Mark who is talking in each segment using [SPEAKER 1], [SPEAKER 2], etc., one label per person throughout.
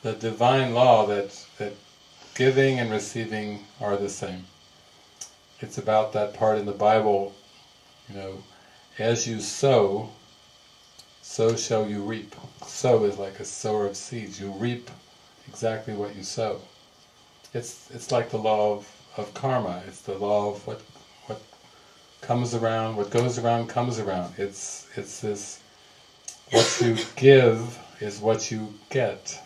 [SPEAKER 1] the divine law that giving and receiving are the same. It's about that part in the Bible, as you sow, so shall you reap. Sow is like a sower of seeds. You reap exactly what you sow. It's like the law of karma. It's the law of what comes around, what goes around comes around. It's this, what you give is what you get.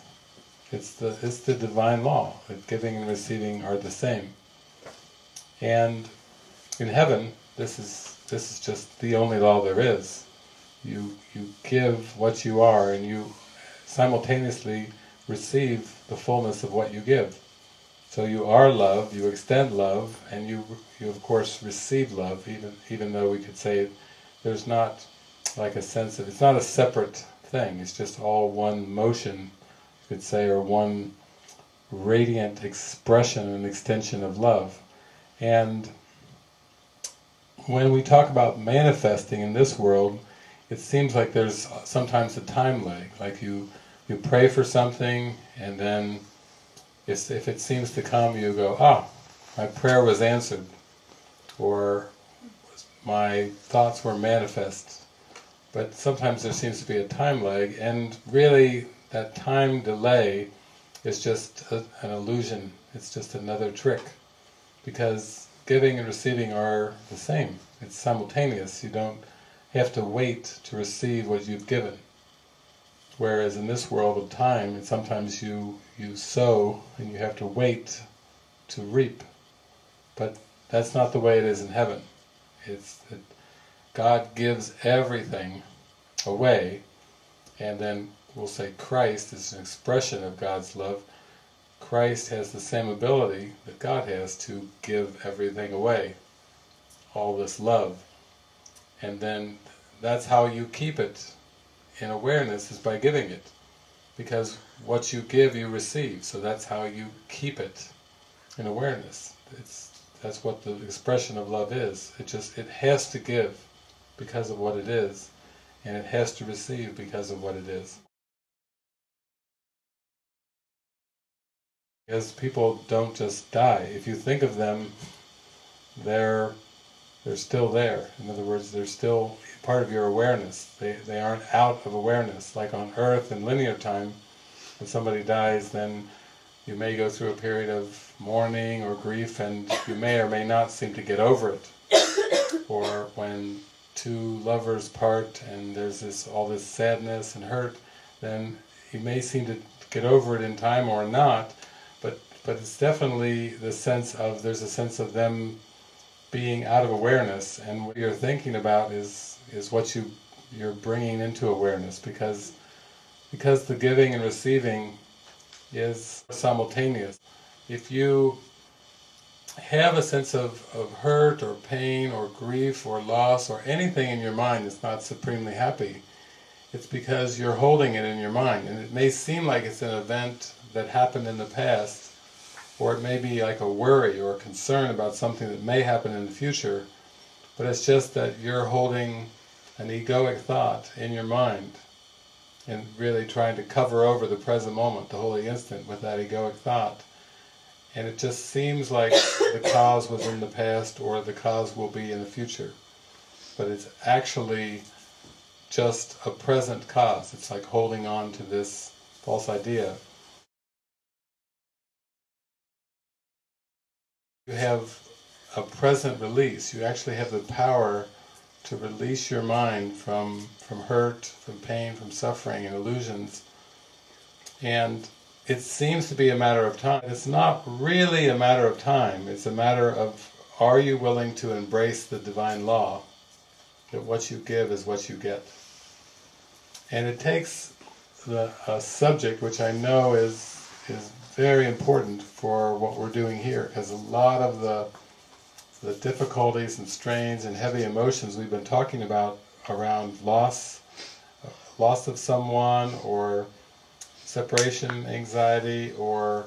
[SPEAKER 1] It's the divine law, that giving and receiving are the same. And in heaven, this is just the only law there is. You give what you are, and you simultaneously receive the fullness of what you give. So you are love, you extend love, and you of course receive love, even though we could say there's not like a sense of, it's not a separate thing, it's just all one motion, you could say, or one radiant expression and extension of love. And when we talk about manifesting in this world, it seems like there's sometimes a time lag, like you pray for something, and then if it seems to come, you go, my prayer was answered, or my thoughts were manifest. But sometimes there seems to be a time lag, and really that time delay is just an illusion. It's just another trick, because giving and receiving are the same. It's simultaneous. You don't have to wait to receive what you've given. Whereas in this world of time, sometimes you sow and you have to wait to reap. But that's not the way it is in heaven. It's that God gives everything away, and then we'll say Christ is an expression of God's love. Christ has the same ability that God has to give everything away, all this love. And then that's how you keep it in awareness, is by giving it. Because what you give, you receive. So that's how you keep it in awareness. That's what the expression of love is. It has to give because of what it is, and it has to receive because of what it is. Because people don't just die. If you think of them, they're still there. In other words, they're still part of your awareness. They aren't out of awareness. Like on earth in linear time, when somebody dies, then you may go through a period of mourning or grief, and you may or may not seem to get over it. Or when two lovers part and there's all this sadness and hurt, then you may seem to get over it in time or not, but it's definitely the sense of, there's a sense of them being out of awareness, and what you're thinking about is what you're bringing into awareness, because the giving and receiving is simultaneous. If you have a sense of hurt or pain or grief or loss or anything in your mind that's not supremely happy, it's because you're holding it in your mind, and it may seem like it's an event that happened in the past, or it may be like a worry or a concern about something that may happen in the future, but it's just that you're holding an egoic thought in your mind and really trying to cover over the present moment, the holy instant, with that egoic thought. And it just seems like the cause was in the past, or the cause will be in the future. But it's actually just a present cause. It's like holding on to this false idea. You have a present release. You actually have the power to release your mind from hurt, from pain, from suffering and illusions. And it seems to be a matter of time. It's not really a matter of time. It's a matter of, are you willing to embrace the divine law, that what you give is what you get. And it takes a subject which I know is very important for what we're doing here, because a lot of the difficulties and strains and heavy emotions we've been talking about around loss of someone, or separation anxiety, or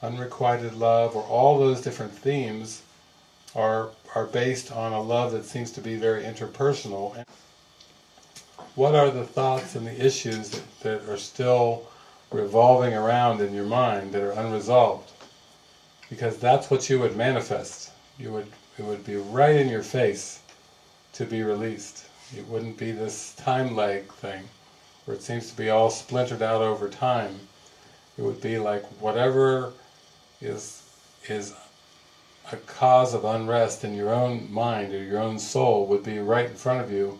[SPEAKER 1] unrequited love, or all those different themes are based on a love that seems to be very interpersonal. What are the thoughts and the issues that are still revolving around in your mind that are unresolved, because that's what you would manifest. It would be right in your face to be released. It wouldn't be this time lag thing where it seems to be all splintered out over time. It would be like whatever is a cause of unrest in your own mind or your own soul would be right in front of you,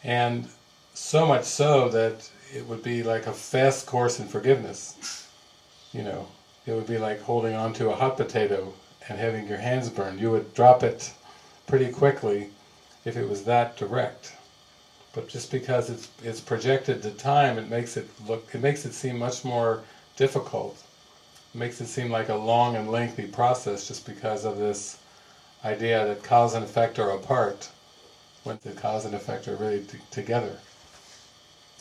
[SPEAKER 1] and so much so that it would be like a fast course in forgiveness. You know, it would be like holding on to a hot potato and having your hands burned. You would drop it pretty quickly if it was that direct. But just because it's projected to time, it makes it seem much more difficult. It makes it seem like a long and lengthy process, just because of this idea that cause and effect are apart, when the cause and effect are really together.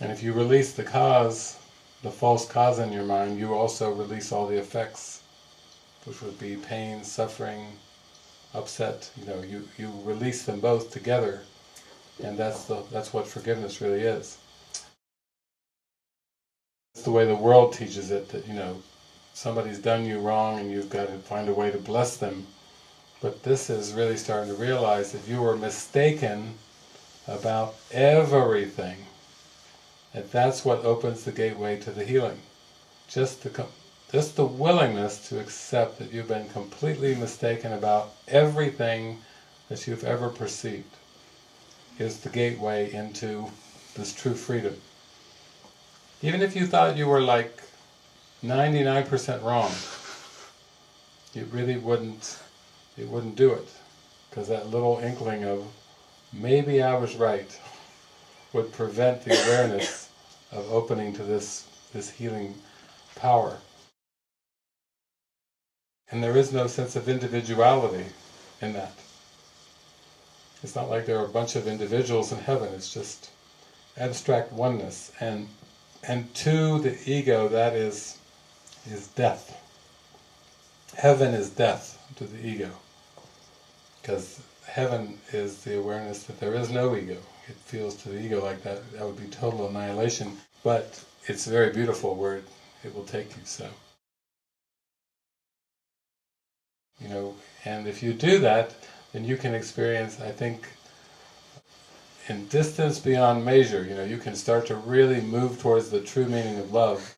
[SPEAKER 1] And if you release the cause, the false cause in your mind, you also release all the effects, which would be pain, suffering, upset. You know, you release them both together, and that's what forgiveness really is. It's the way the world teaches it, that, you know, somebody's done you wrong and you've got to find a way to bless them. But this is really starting to realize that you were mistaken about everything. And that's what opens the gateway to the healing. Just the willingness to accept that you've been completely mistaken about everything that you've ever perceived is the gateway into this true freedom. Even if you thought you were like 99% wrong, it really wouldn't do it, because that little inkling of maybe I was right would prevent the awareness of opening to this healing power. And there is no sense of individuality in that. It's not like there are a bunch of individuals in heaven, it's just abstract oneness. And to the ego, that is death. Heaven is death to the ego, because heaven is the awareness that there is no ego. It feels to the ego like that would be total annihilation, but it's very beautiful where it will take you. So, you know, and if you do that, then you can experience, I think, in distance beyond measure. You know, you can start to really move towards the true meaning of love.